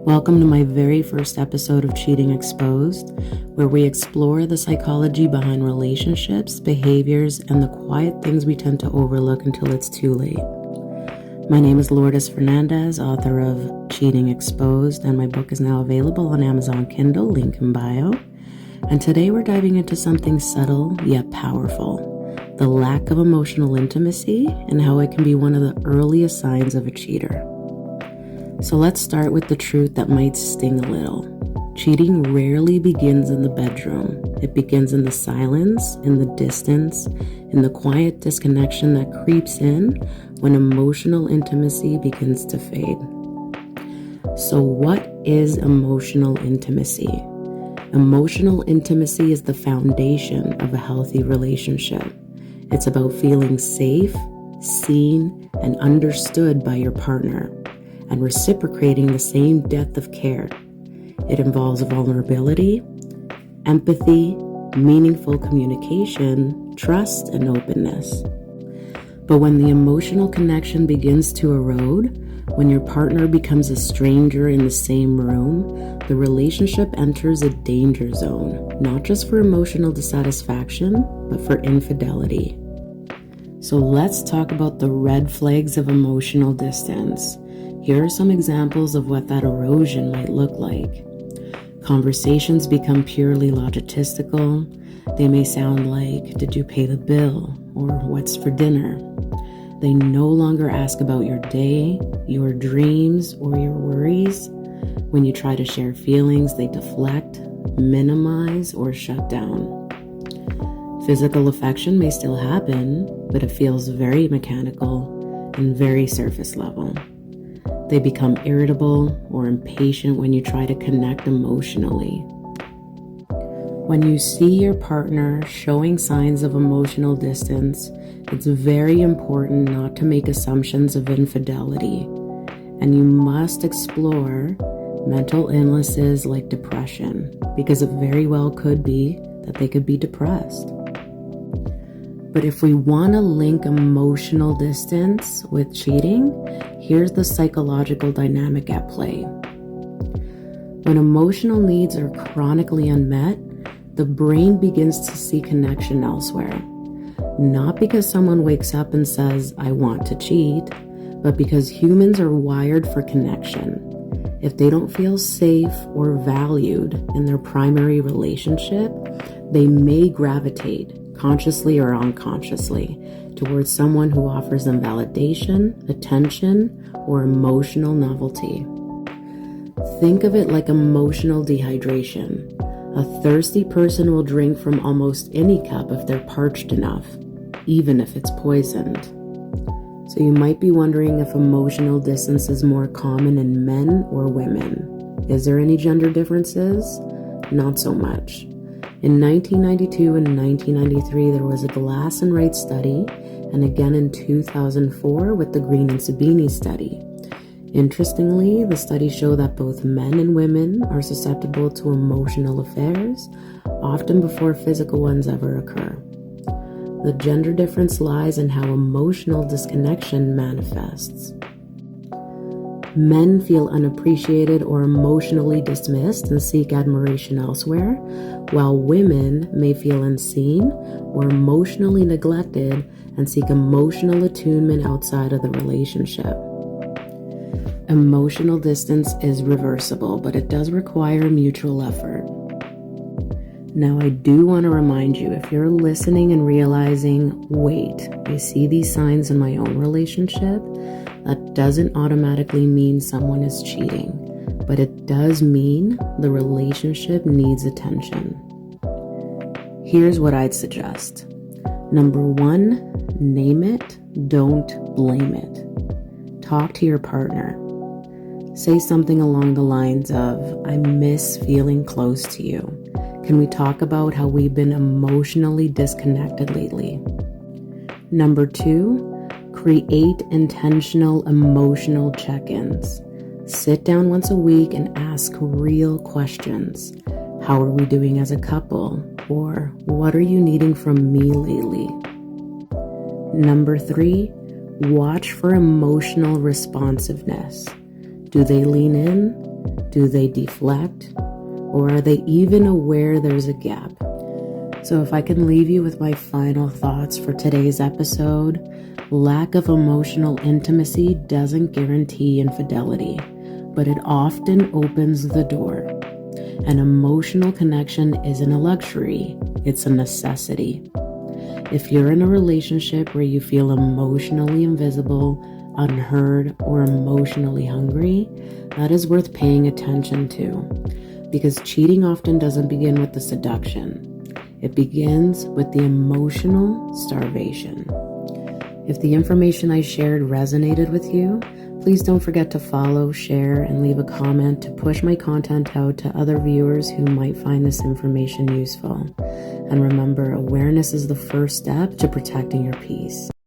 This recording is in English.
Welcome to my very first episode of Cheating Exposed, where we explore the psychology behind relationships, behaviors, and the quiet things we tend to overlook until it's too late. My name is Lourdes Fernandez, author of Cheating Exposed, and my book is now available on Amazon Kindle, link in bio. And today we're diving into something subtle yet powerful, the lack of emotional intimacy and how it can be one of the earliest signs of a cheater. So let's start with the truth that might sting a little. Cheating rarely begins in the bedroom. It begins in the silence, in the distance, in the quiet disconnection that creeps in when emotional intimacy begins to fade. So what is emotional intimacy? Emotional intimacy is the foundation of a healthy relationship. It's about feeling safe, seen, and understood by your partner, and reciprocating the same depth of care. It involves vulnerability, empathy, meaningful communication, trust, and openness. But when the emotional connection begins to erode, when your partner becomes a stranger in the same room, the relationship enters a danger zone, not just for emotional dissatisfaction, but for infidelity. So let's talk about the red flags of emotional distance. Here are some examples of what that erosion might look like. Conversations become purely logistical. They may sound like, "Did you pay the bill?" or "What's for dinner?" They no longer ask about your day, your dreams, or your worries. When you try to share feelings, they deflect, minimize, or shut down. Physical affection may still happen, but it feels very mechanical and very surface level. They become irritable or impatient when you try to connect emotionally. When you see your partner showing signs of emotional distance, it's very important not to make assumptions of infidelity, and you must explore mental illnesses like depression, because it very well could be that they could be depressed. But if we want to link emotional distance with cheating, here's the psychological dynamic at play. When emotional needs are chronically unmet, the brain begins to see connection elsewhere. Not because someone wakes up and says, "I want to cheat," but because humans are wired for connection. If they don't feel safe or valued in their primary relationship, they may gravitate, consciously or unconsciously, towards someone who offers them validation, attention, or emotional novelty. Think of it like emotional dehydration. A thirsty person will drink from almost any cup if they're parched enough, even if it's poisoned. So you might be wondering if emotional distance is more common in men or women. Is there any gender differences? Not so much. In 1992 and 1993, there was a Glass and Wright study, and again in 2004 with the Green and Sabini study. Interestingly, the studies show that both men and women are susceptible to emotional affairs, often before physical ones ever occur. The gender difference lies in how emotional disconnection manifests. Men feel unappreciated or emotionally dismissed and seek admiration elsewhere, while women may feel unseen or emotionally neglected and seek emotional attunement outside of the relationship. Emotional distance is reversible, but it does require mutual effort. Now, I do want to remind you, if you're listening and realizing, wait, I see these signs in my own relationship, that doesn't automatically mean someone is cheating, but it does mean the relationship needs attention. Here's what I'd suggest. Number 1, name it, don't blame it. Talk to your partner. Say something along the lines of, "I miss feeling close to you. Can we talk about how we've been emotionally disconnected lately?" Number 2, create intentional emotional check-ins. Sit down once a week and ask real questions. How are we doing as a couple? Or what are you needing from me lately? Number 3, watch for emotional responsiveness. Do they lean in? Do they deflect? Or are they even aware there's a gap? So if I can leave you with my final thoughts for today's episode, lack of emotional intimacy doesn't guarantee infidelity, but it often opens the door. An emotional connection isn't a luxury, it's a necessity. If you're in a relationship where you feel emotionally invisible, unheard, or emotionally hungry, that is worth paying attention to. Because cheating often doesn't begin with the seduction. It begins with the emotional starvation. If the information I shared resonated with you, please don't forget to follow, share, and leave a comment to push my content out to other viewers who might find this information useful. And remember, awareness is the first step to protecting your peace.